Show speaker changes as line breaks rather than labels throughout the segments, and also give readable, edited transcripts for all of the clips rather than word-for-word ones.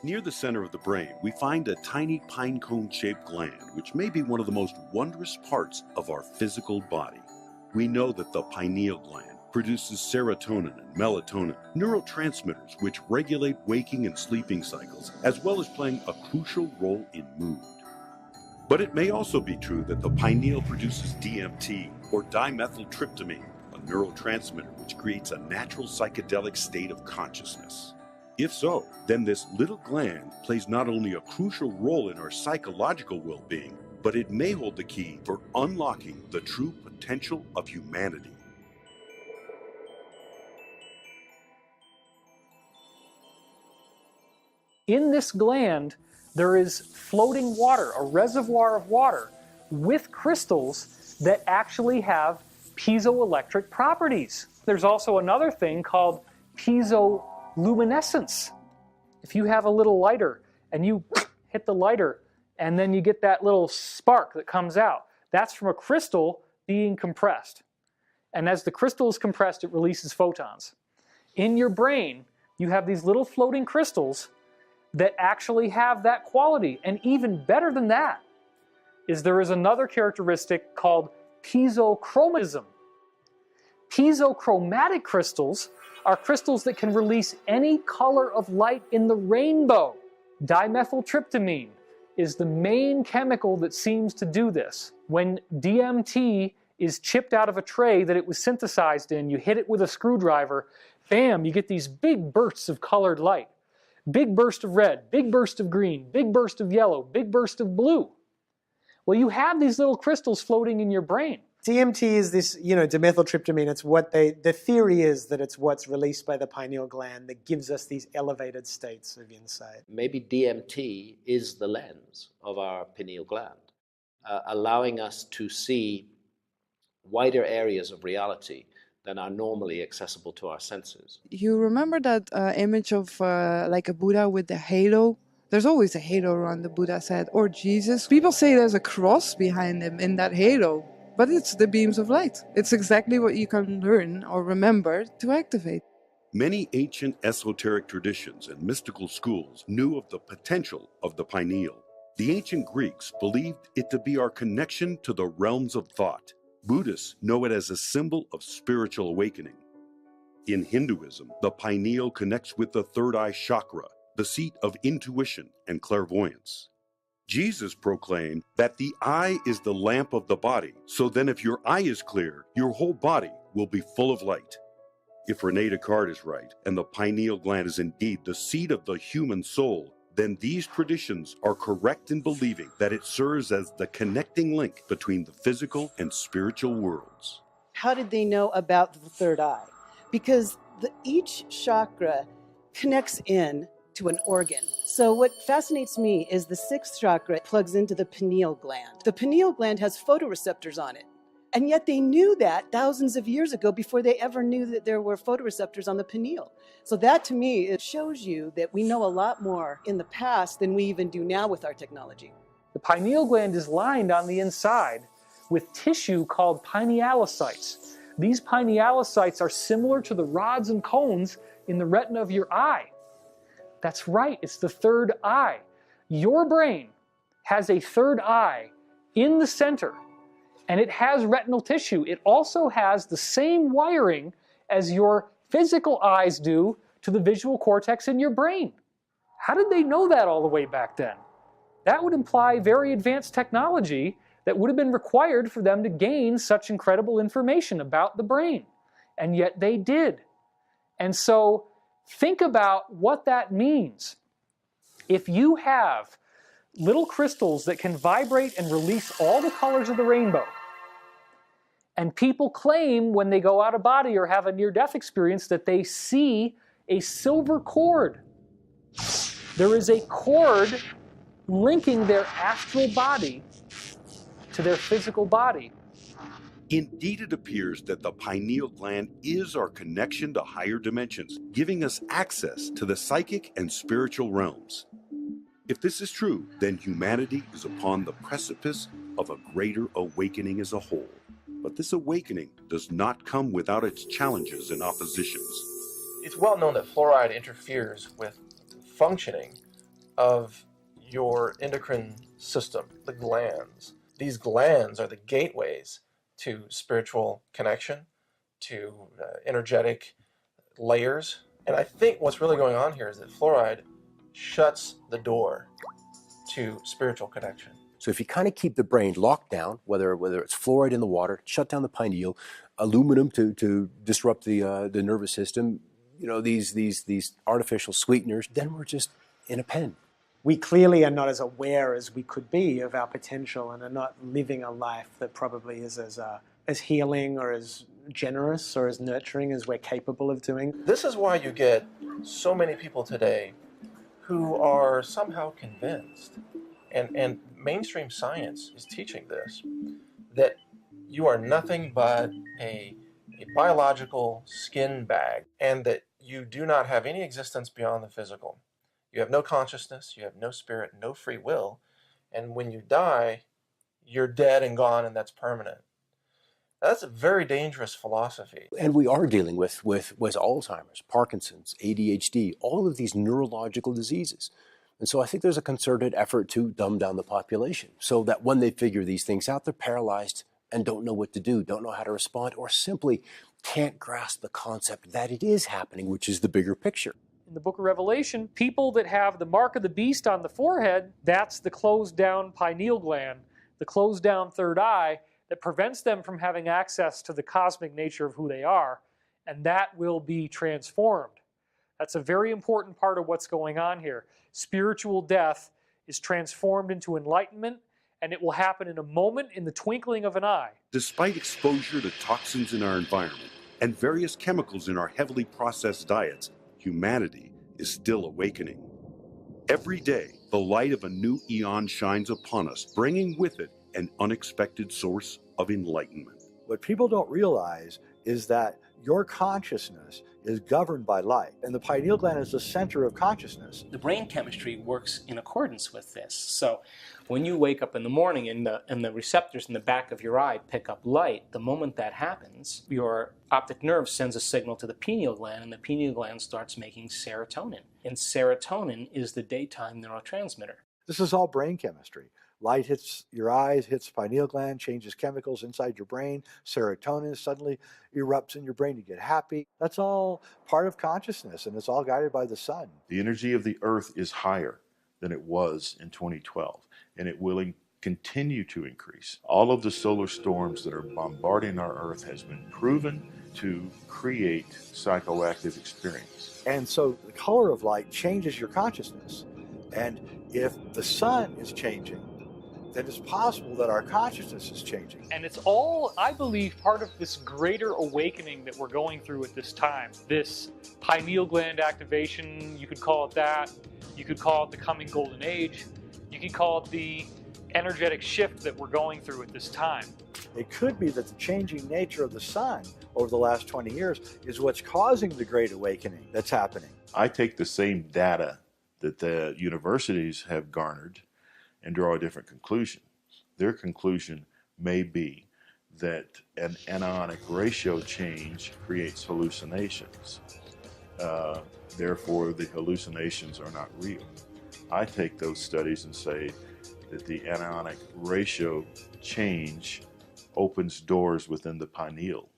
Near the center of the brain, we find a tiny pine cone-shaped gland, which may be one of the most wondrous parts of our physical body. We know that the pineal gland produces serotonin and melatonin, neurotransmitters which regulate waking and sleeping cycles, as well as playing a crucial role in mood. But it may also be true that the pineal produces DMT, or dimethyltryptamine, a neurotransmitter which creates a natural psychedelic state of consciousness. If so, then this little gland plays not only a crucial role in our psychological well-being, but it may hold the key for unlocking the true potential of humanity.
In this gland, there is floating water, a reservoir of water, with crystals that actually have piezoelectric properties. There's also another thing called piezoluminescence. If you have a little lighter and you hit the lighter and then you get that little spark that comes out, that's from a crystal being compressed. And as the crystal is compressed, it releases photons. In your brain, you have these little floating crystals that actually have that quality. And even better than that is there is another characteristic called piezochromism. Piezochromatic crystals are crystals that can release any color of light in the rainbow. Dimethyltryptamine is the main chemical that seems to do this. When DMT is chipped out of a tray that it was synthesized in, you hit it with a screwdriver, bam, you get these big bursts of colored light. Big burst of red, big burst of green, big burst of yellow, big burst of blue. Well, you have these little crystals floating in your brain.
DMT is this, dimethyltryptamine. It's what the theory is that it's what's released by the pineal gland that gives us these elevated states of insight.
Maybe DMT is the lens of our pineal gland, allowing us to see wider areas of reality than are normally accessible to our senses.
You remember that image of like a Buddha with the halo? There's always a halo around the Buddha's head, or Jesus. People say there's a cross behind him in that halo, but it's the beams of light. It's exactly what you can learn or remember to activate.
Many ancient esoteric traditions and mystical schools knew of the potential of the pineal. The ancient Greeks believed it to be our connection to the realms of thought. Buddhists know it as a symbol of spiritual awakening. In Hinduism, the pineal connects with the third eye chakra, the seat of intuition and clairvoyance. Jesus proclaimed that the eye is the lamp of the body, so then if your eye is clear, your whole body will be full of light. If Rene Descartes is right, and the pineal gland is indeed the seat of the human soul, then these traditions are correct in believing that it serves as the connecting link between the physical and spiritual worlds.
How did they know about the third eye? Because each chakra connects in to an organ. So what fascinates me is the sixth chakra plugs into the pineal gland. The pineal gland has photoreceptors on it. And yet they knew that thousands of years ago before they ever knew that there were photoreceptors on the pineal. So that to me, it shows you that we know a lot more in the past than we even do now with our technology.
The pineal gland is lined on the inside with tissue called pinealocytes. These pinealocytes are similar to the rods and cones in the retina of your eye. That's right, it's the third eye. Your brain has a third eye in the center, and it has retinal tissue. It also has the same wiring as your physical eyes do to the visual cortex in your brain. How did they know that all the way back then? That would imply very advanced technology that would have been required for them to gain such incredible information about the brain. And yet they did. And so think about what that means. If you have little crystals that can vibrate and release all the colors of the rainbow, and people claim when they go out of body or have a near-death experience that they see a silver cord. There is a cord linking their astral body to their physical body.
Indeed, it appears that the pineal gland is our connection to higher dimensions, giving us access to the psychic and spiritual realms. If this is true, then humanity is upon the precipice of a greater awakening as a whole. But this awakening does not come without its challenges and oppositions.
It's well known that fluoride interferes with functioning of your endocrine system, the glands. These glands are the gateways to spiritual connection, to energetic layers. And I think what's really going on here is that fluoride shuts the door to spiritual connection.
So if you kind of keep the brain locked down, whether it's fluoride in the water, shut down the pineal, aluminum to disrupt the nervous system, these artificial sweeteners, then we're just in a pen.
We clearly are not as aware as we could be of our potential and are not living a life that probably is as healing or as generous or as nurturing as we're capable of doing.
This is why you get so many people today who are somehow convinced, and mainstream science is teaching this, that you are nothing but a biological skin bag, and that you do not have any existence beyond the physical. You have no consciousness, you have no spirit, no free will, and when you die, you're dead and gone, and that's permanent. That's a very dangerous philosophy.
And we are dealing with Alzheimer's, Parkinson's, ADHD, all of these neurological diseases. And so I think there's a concerted effort to dumb down the population so that when they figure these things out, they're paralyzed and don't know what to do, don't know how to respond, or simply can't grasp the concept that it is happening, which is the bigger picture.
In the book of Revelation, people that have the mark of the beast on the forehead, that's the closed down pineal gland, the closed down third eye, that prevents them from having access to the cosmic nature of who they are, and that will be transformed. That's a very important part of what's going on here. Spiritual death is transformed into enlightenment, and it will happen in a moment, in the twinkling of an eye.
Despite exposure to toxins in our environment and various chemicals in our heavily processed diets, humanity is still awakening. Every day, the light of a new eon shines upon us, bringing with it an unexpected source of enlightenment.
What people don't realize is that your consciousness is governed by light, and the pineal gland is the center of consciousness.
The brain chemistry works in accordance with this. So when you wake up in the morning and the receptors in the back of your eye pick up light, the moment that happens, your optic nerve sends a signal to the pineal gland, and the pineal gland starts making serotonin. And serotonin is the daytime neurotransmitter.
This is all brain chemistry. Light hits your eyes, hits the pineal gland, changes chemicals inside your brain. Serotonin suddenly erupts in your brain. You get happy. That's all part of consciousness, and it's all guided by the sun.
The energy of the Earth is higher than it was in 2012, and it will continue to increase. All of the solar storms that are bombarding our Earth has been proven to create psychoactive experience.
And so the color of light changes your consciousness. And if the sun is changing, then it's possible that our consciousness is changing.
And it's all, I believe, part of this greater awakening that we're going through at this time. This pineal gland activation, you could call it that. You could call it the coming golden age. You could call it the energetic shift that we're going through at this time.
It could be that the changing nature of the sun over the last 20 years is what's causing the great awakening that's happening.
I take the same data that the universities have garnered and draw a different conclusion. Their conclusion may be that an anionic ratio change creates hallucinations. Therefore, the hallucinations are not real. I take those studies and say that the anionic ratio change opens doors within the pineal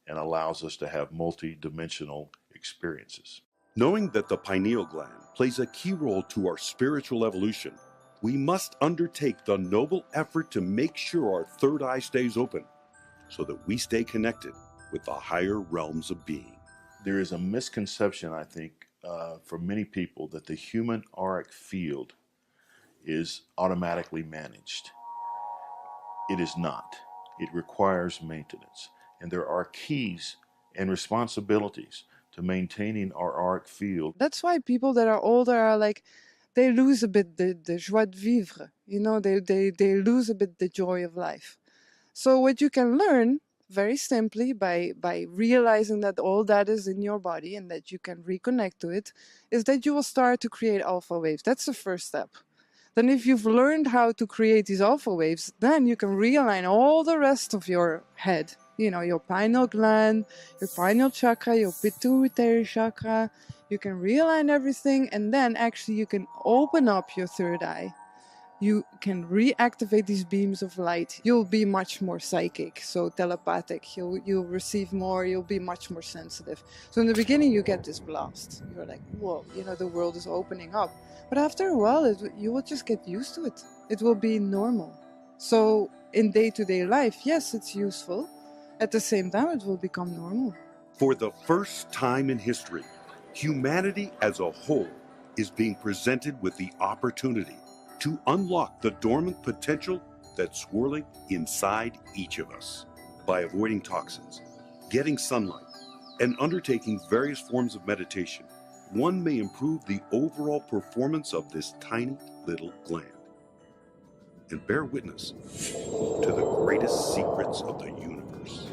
and allows us to have multi-dimensional experiences.
Knowing that the pineal gland plays a key role to our spiritual evolution, we must undertake the noble effort to make sure our third eye stays open so that we stay connected with the higher realms of being.
There is a misconception, I think, for many people that the human auric field is automatically managed. It is not. It requires maintenance. And there are keys and responsibilities to maintaining our auric field.
That's why people that are older are like, they lose a bit the joie de vivre. You know, they lose a bit the joy of life. So what you can learn very simply by realizing that all that is in your body and that you can reconnect to it is that you will start to create alpha waves. That's the first step. Then if you've learned how to create these alpha waves, then you can realign all the rest of your head. you know, your pineal gland, your pineal chakra, your pituitary chakra. You can realign everything, and then actually you can open up your third eye. You can reactivate these beams of light. You'll be much more psychic, so telepathic. You'll receive more, you'll be much more sensitive. So in the beginning you get this blast. You're like, whoa, you know, the world is opening up. But after a while, you will just get used to it. It will be normal. So in day-to-day life, yes, it's useful. At the same time, it will become normal.
For the first time in history, humanity as a whole is being presented with the opportunity to unlock the dormant potential that's swirling inside each of us. By avoiding toxins, getting sunlight, and undertaking various forms of meditation, one may improve the overall performance of this tiny little gland and bear witness to the greatest secrets of the universe.